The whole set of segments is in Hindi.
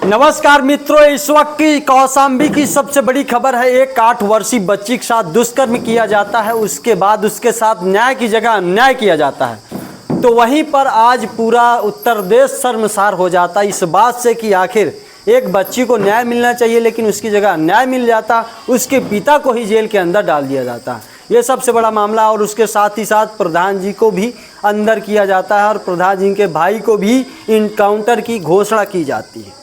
नमस्कार मित्रों, इस वक्त की कौशाम्बी की सबसे बड़ी खबर है। एक 8 वर्षीय बच्ची के साथ दुष्कर्म किया जाता है, उसके बाद उसके साथ न्याय की जगह अन्याय किया जाता है। तो वहीं पर आज पूरा उत्तर देश शर्मसार हो जाता है इस बात से कि आखिर एक बच्ची को न्याय मिलना चाहिए लेकिन उसकी जगह अन्याय मिल जाता, उसके पिता को ही जेल के अंदर डाल दिया जाता है। ये सबसे बड़ा मामला। और उसके साथ ही साथ प्रधान जी को भी अंदर किया जाता है और प्रधान जी के भाई को भी इनकाउंटर की घोषणा की जाती है।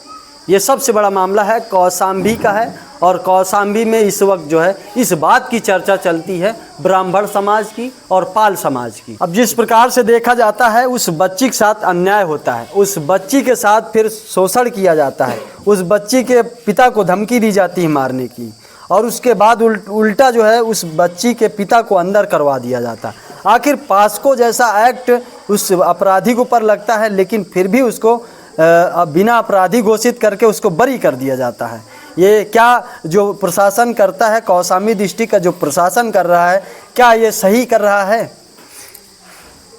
ये सबसे बड़ा मामला है, कौशाम्बी का है। और कौशाम्बी में इस वक्त जो है इस बात की चर्चा चलती है ब्राह्मण समाज की और पाल समाज की। अब जिस प्रकार से देखा जाता है उस बच्ची के साथ अन्याय होता है, उस बच्ची के साथ फिर शोषण किया जाता है, उस बच्ची के पिता को धमकी दी जाती है मारने की, और उसके बाद उल्टा जो है उस बच्ची के पिता को अंदर करवा दिया जाता है। आखिर पास्को जैसा एक्ट उस अपराधी के ऊपर लगता है लेकिन फिर भी उसको बिना अपराधी घोषित करके उसको बरी कर दिया जाता है। ये क्या जो प्रशासन करता है, कौशाम्बी डिस्ट्रिक्ट का जो प्रशासन कर रहा है, क्या ये सही कर रहा है?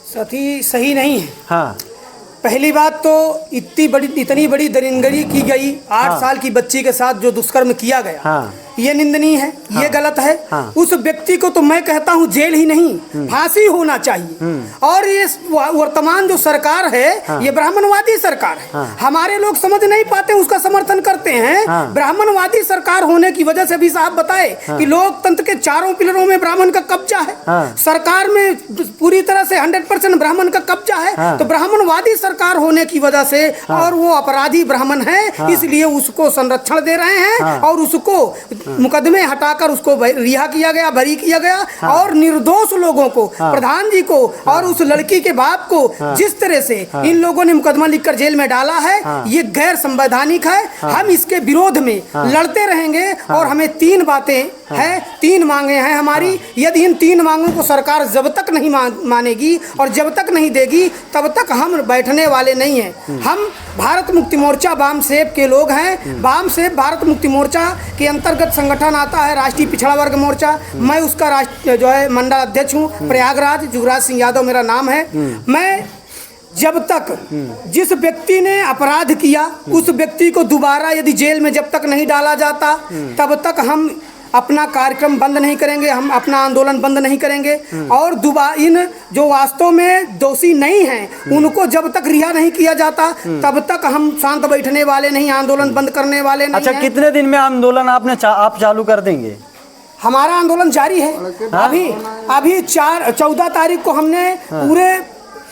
सही नहीं है। हाँ, पहली बात तो इतनी बड़ी दरिंदगी की गई 8 साल की बच्ची के साथ जो दुष्कर्म किया गया। हाँ, ये निंदनीय है। हाँ, ये गलत है। हाँ, उस व्यक्ति को तो मैं कहता हूँ जेल ही नहीं फांसी होना चाहिए। और ये वर्तमान जो सरकार है, हाँ, ये ब्राह्मणवादी सरकार है। हाँ, हमारे लोग समझ नहीं पाते, उसका समर्थन करते हैं। हाँ, ब्राह्मणवादी सरकार होने की वजह से भी साहब बताए। हाँ, कि लोकतंत्र के चारों पिलरों में ब्राह्मण का कब्जा है। हाँ, सरकार में पूरी तरह से 100% ब्राह्मण का कब्जा है। हाँ, तो ब्राह्मणवादी सरकार होने की वजह से, हाँ, और वो अपराधी ब्राह्मण है। हाँ, इसलिए उसको संरक्षण दे रहे हैं। हाँ, और उसको मुकदमे हटाकर उसको रिहा किया गया, बरी किया गया। हाँ, और निर्दोष लोगों को, हाँ, प्रधान जी को, हाँ, और उस लड़की के बाप को, हाँ, जिस तरह से, हाँ, इन लोगों ने मुकदमा लिखकर जेल में डाला है, हाँ, ये गैर संवैधानिक है। हाँ, हम इसके विरोध में, हाँ, लड़ते रहेंगे। हाँ, और हमें 3 बातें, हाँ, हैं, 3 मांगे हैं हमारी। हाँ, यदि इन 3 मांगों को सरकार जब तक नहीं मानेगी और जब तक नहीं देगी तब तक हम बैठने वाले नहीं हैं। हम भारत मुक्ति मोर्चा वामसेव के लोग हैं। वामसेव भारत मुक्ति मोर्चा के अंतर्गत संगठन आता है राष्ट्रीय पिछड़ा वर्ग मोर्चा। मैं उसका जो है मंडल अध्यक्ष हूँ। प्रयागराज युवराज सिंह यादव मेरा नाम है। मैं जब तक जिस व्यक्ति ने अपराध किया उस व्यक्ति को दोबारा यदि जेल में जब तक नहीं डाला जाता तब तक हम अपना कार्यक्रम बंद नहीं करेंगे, हम अपना आंदोलन बंद नहीं करेंगे। और इन जो वास्तव में दोषी नहीं हैं उनको जब तक रिहा नहीं किया जाता तब तक हम शांत बैठने वाले नहीं, आंदोलन बंद करने वाले नहीं। अच्छा, कितने दिन में आंदोलन आप चालू कर देंगे? हमारा आंदोलन जारी है। अभी 14 तारीख को हमने पूरे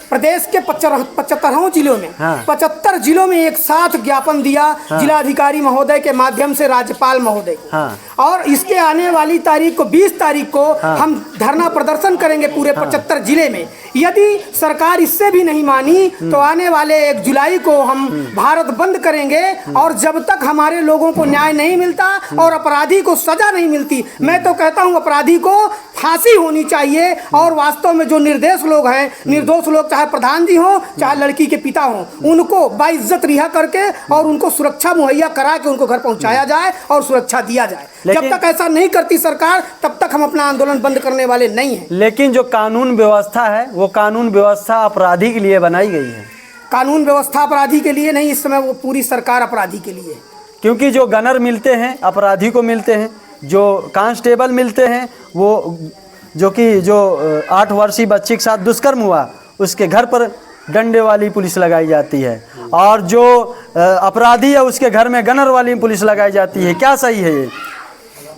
प्रदेश के 75 जिलों में, हाँ, 75 जिलों में एक साथ ज्ञापन दिया। हाँ, जिलाधिकारी महोदय के माध्यम से राज्यपाल महोदय को। हाँ, और इसके आने वाली तारीख को 20 तारीख को, हाँ, हम धरना प्रदर्शन करेंगे पूरे 75 जिले में। यदि सरकार इससे भी नहीं मानी तो आने वाले 1 जुलाई को हम भारत बंद करेंगे। और जब तक हमारे लोगों को न्याय नहीं मिलता और अपराधी को सजा नहीं मिलती, मैं तो कहता हूँ अपराधी को फांसी होनी चाहिए। और वास्तव में जो निर्दोष लोग हैं, निर्दोष लोग चाहे प्रधान जी हो चाहे लड़की के पिता हो, उनको बाइज्जत रिहा करके और उनको सुरक्षा मुहैया करा के उनको घर पहुंचाया जाए और सुरक्षा दिया जाए। जब तक ऐसा नहीं करती सरकार तब तक हम अपना आंदोलन बंद करने वाले नहीं हैं। लेकिन जो कानून व्यवस्था है वो कानून व्यवस्था अपराधी के लिए बनाई गई है। कानून व्यवस्था अपराधी के लिए नहीं, इस समय वो पूरी सरकार अपराधी के लिए। क्योंकि जो गनर मिलते हैं अपराधी को मिलते हैं, जो कांस्टेबल मिलते हैं वो जो 8 वर्षीय बच्ची के साथ दुष्कर्म हुआ उसके घर पर डंडे वाली पुलिस लगाई जाती है, और जो अपराधी है उसके घर में गनर वाली पुलिस लगाई जाती है। क्या सही है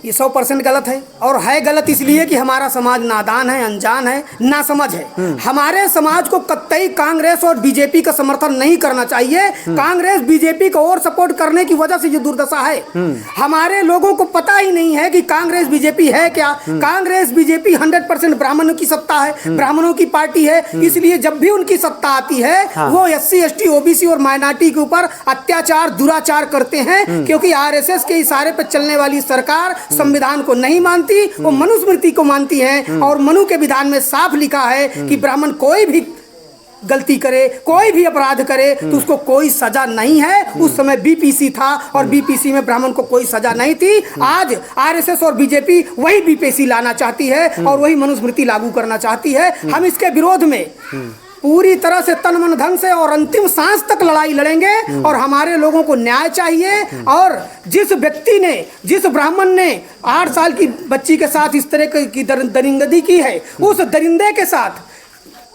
ये 100% गलत है। और है गलत इसलिए कि हमारा समाज नादान है, अनजान है, नासमझ है। हमारे समाज को कतई कांग्रेस और बीजेपी का समर्थन नहीं करना चाहिए। कांग्रेस बीजेपी को और सपोर्ट करने की वजह से ये दुर्दशा है। हमारे लोगों को पता ही नहीं है कि कांग्रेस बीजेपी है क्या। कांग्रेस बीजेपी 100% ब्राह्मणों की सत्ता है, ब्राह्मणों की पार्टी है। इसलिए जब भी उनकी सत्ता आती है वो SC ST OBC और माइनॉरिटी के ऊपर अत्याचार दुराचार करते हैं। क्योंकि RSS के इशारे पर चलने वाली सरकार संविधान को नहीं मानती, वो मनुस्मृति को मानती है। और मनु के विधान में साफ लिखा है कि ब्राह्मण कोई भी गलती करे, कोई भी अपराध करे तो उसको कोई सजा नहीं है। उस समय BPC था और BPC में ब्राह्मण को कोई सजा नहीं थी। आज RSS और बीजेपी वही BPC लाना चाहती है और वही मनुस्मृति लागू करना चाहती है। हम इसके विरोध में पूरी तरह से तन मन धन से और अंतिम सांस तक लड़ाई लड़ेंगे। और हमारे लोगों को न्याय चाहिए। और जिस व्यक्ति ने, जिस ब्राह्मण ने 8 साल की बच्ची के साथ इस तरह की दरिंदगी की है, उस दरिंदे के साथ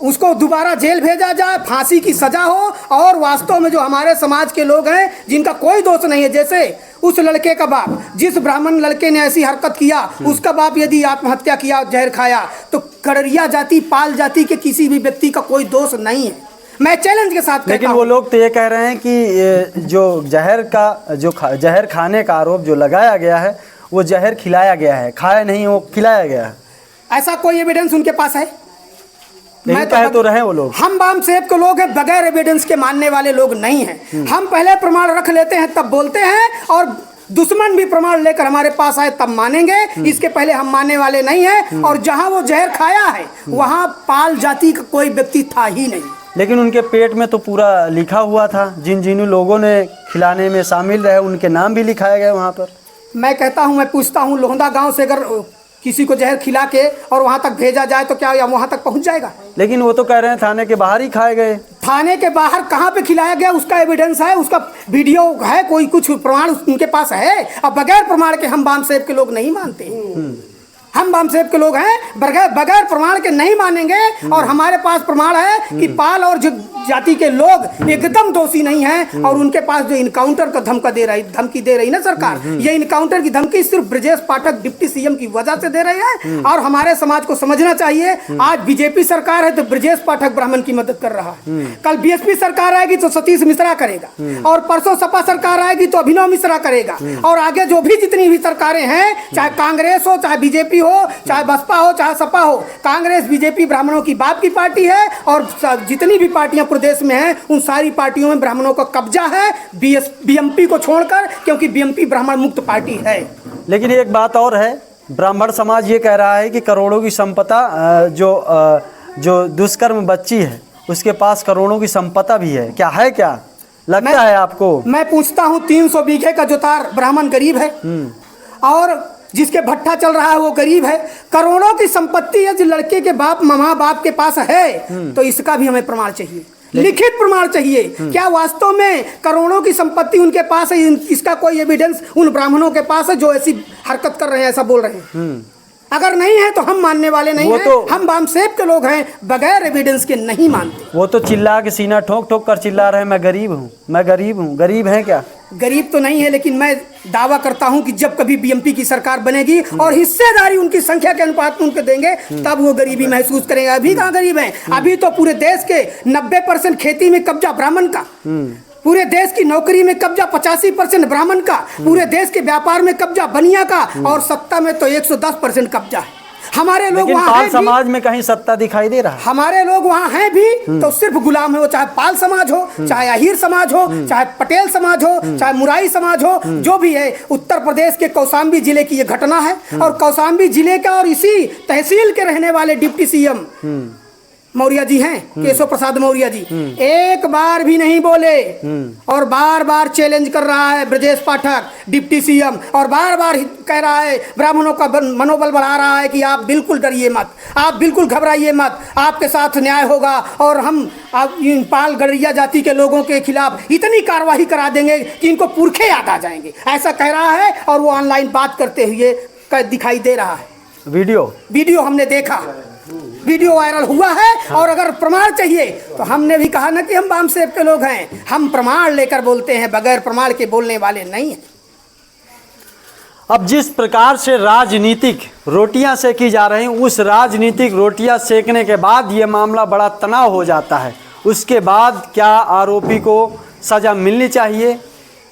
उसको दोबारा जेल भेजा जाए, फांसी की सजा हो। और वास्तव में जो हमारे समाज के लोग हैं जिनका कोई दोष नहीं है, जैसे उस लड़के का बाप, जिस ब्राह्मण लड़के ने ऐसी हरकत किया, उसका बाप यदि आत्महत्या किया, जहर खाया, तो गड़रिया जाति, पाल जाति के किसी भी व्यक्ति का कोई दोष नहीं है। मैं चैलेंज के साथ लेकिन वो लोग तो ये कह रहे हैं कि जो जहर खाने का आरोप जो लगाया गया है, वो जहर खिलाया गया है, खाया नहीं, वो खिलाया गया है। ऐसा कोई एविडेंस उनके पास है? मैं तो रहे वो लोग। हम बाम सेब के लोग हैं, बगैर एविडेंस के मानने वाले लोग नहीं हैं। हम पहले प्रमाण रख लेते हैं तब बोलते हैं, और दुश्मन भी प्रमाण लेकर हमारे पास आए तब मानेंगे। इसके पहले हम मानने वाले नहीं हैं। और जहां वो जहर खाया है वहां पाल जाति का कोई व्यक्ति था ही नहीं। लेकिन उनके पेट में तो पूरा लिखा हुआ था, जिन लोगों ने खिलाने में शामिल रहे उनके नाम भी लिखाए गए वहाँ पर। मैं कहता हूँ, मैं पूछता हूँ, लोहंदा गांव से अगर किसी को जहर खिला के और वहां तक भेजा जाए तो क्या वहां तक पहुंच जाएगा? लेकिन वो तो कह रहे हैं थाने के बाहर ही खाए गए। थाने के बाहर कहाँ पे खिलाया गया उसका एविडेंस है, उसका वीडियो है, कोई कुछ प्रमाण उनके पास है? अब बगैर प्रमाण के हम बाम सेब के लोग नहीं मानते। हम बाम सेब के लोग हैं, बगैर प्रमाण के नहीं मानेंगे। और हमारे पास प्रमाण है कि पाल और जाति के लोग एकदम दोषी नहीं हैं। और उनके पास जो इनकाउंटर का धमकी दे रही ना सरकार, ये इनकाउंटर की धमकी सिर्फ ब्रजेश पाठक डिप्टी सीएम की वजह से दे रही है। और हमारे समाज को समझना चाहिए, आज बीजेपी सरकार है तो ब्रजेश पाठक ब्राह्मण की मदद कर रहा है, कल बीएसपी सरकार आएगी तो सतीश मिश्रा करेगा, और परसों सपा सरकार आएगी तो अभिनव मिश्रा करेगा। और आगे जो भी जितनी भी सरकारें हैं, चाहे कांग्रेस हो, चाहे बीजेपी हो, चाहे बसपा हो, चाहे सपा हो, कांग्रेस बीजेपी ब्राह्मणों की बाप की पार्टी है। और जितनी भी पार्टियां प्रदेश में हैं, उन सारी पार्टियों में ब्राह्मणों का कब्जा है, बीएमपी को छोड़कर, क्योंकि बीएमपी ब्राह्मण मुक्त पार्टी है। लेकिन एक बात और है, ब्राह्मण समाज ये कह रहा है कि करोड़ों की संपदा जो दुष्कर्म बच्ची है उसके पास करोड़ों की संपदा भी है। क्या है, क्या लगता है आपको? मैं पूछता हूँ, 300 बीघे का जोतार ब्राह्मण गरीब है, और जिसके भट्ठा चल रहा है वो गरीब है। करोड़ों की संपत्ति है जो लड़के के माँ बाप के पास है, तो इसका भी हमें प्रमाण चाहिए, लिखित प्रमाण चाहिए। क्या वास्तव में करोड़ों की संपत्ति उनके पास है? इसका कोई एविडेंस उन ब्राह्मणों के पास है जो ऐसी हरकत कर रहे हैं, ऐसा बोल रहे हैं? अगर नहीं है तो हम मानने वाले नहीं हैं। हम बाम सेब के लोग हैं, बगैर एविडेंस के नहीं मानते। वो तो चिल्ला के सीना ठोक ठोक कर चिल्ला रहे हैं, मैं गरीब हूँ, मैं गरीब हूँ। गरीब हैं क्या? गरीब तो नहीं है, लेकिन मैं दावा करता हूं कि जब कभी बीएमपी की सरकार बनेगी और हिस्सेदारी उनकी संख्या के अनुपात में उनके देंगे, तब वो गरीबी महसूस करेंगे। अभी कहाँ गरीब हैं? अभी तो पूरे देश के 90% खेती में कब्जा ब्राह्मण का, पूरे देश की नौकरी में कब्जा 85% ब्राह्मण का, पूरे देश के व्यापार में कब्जा बनिया का, और सत्ता में तो 110% कब्जा है। हमारे लोग वहाँ पाल समाज में कहीं सत्ता दिखाई दे रहा है? हमारे लोग वहाँ हैं भी तो सिर्फ गुलाम है। वो चाहे पाल समाज हो, चाहे अहीर समाज हो, चाहे पटेल समाज हो, चाहे मुराई समाज हो, जो भी है। उत्तर प्रदेश के कौशाम्बी जिले की ये घटना है, और कौशाम्बी जिले का और इसी तहसील के रहने वाले डिप्टी सीएम मौर्य जी हैं, केशव प्रसाद मौर्य जी, एक बार भी नहीं बोले, और बार बार चैलेंज कर रहा है ब्रजेश पाठक डिप्टी सीएम, और बार बार कह रहा है, ब्राह्मणों का मनोबल बढ़ा रहा है कि आप बिल्कुल डरिए मत, आप बिल्कुल घबराइए मत, आपके साथ न्याय होगा, और हम इन पाल गड़रिया जाति के लोगों के खिलाफ इतनी कार्रवाई करा देंगे कि इनको पुरखे याद आ जाएंगे, ऐसा कह रहा है। और वो ऑनलाइन बात करते हुए दिखाई दे रहा है। वीडियो हमने देखा, वीडियो वायरल हुआ है। और अगर प्रमाण चाहिए तो हमने भी कहा ना कि हम बाम सेब के लोग हैं, हम प्रमाण लेकर बोलते हैं, बगैर प्रमाण के बोलने वाले नहीं हैं। अब जिस प्रकार से राजनीतिक रोटियां सेकी जा रही हैं, उस राजनीतिक रोटियां सेकने के बाद ये मामला बड़ा तनाव हो जाता है। उसके बाद क्या आरोपी को सज़ा मिलनी चाहिए?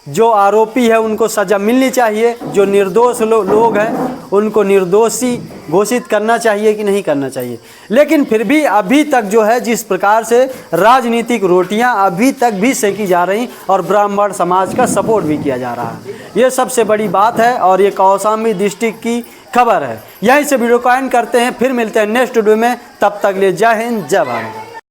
जो आरोपी है उनको सज़ा मिलनी चाहिए, जो निर्दोष लोग हैं उनको निर्दोषी घोषित करना चाहिए कि नहीं करना चाहिए? लेकिन फिर भी अभी तक जो है, जिस प्रकार से राजनीतिक रोटियां अभी तक भी सेकी जा रही और ब्राह्मण समाज का सपोर्ट भी किया जा रहा है, ये सबसे बड़ी बात है। और ये कौशाम्बी डिस्ट्रिक्ट की खबर है। यहीं से वीडियो को एंड करते हैं, फिर मिलते हैं नेक्स्ट वीडियो में। तब तक लिए जय हिंद, जय भारत।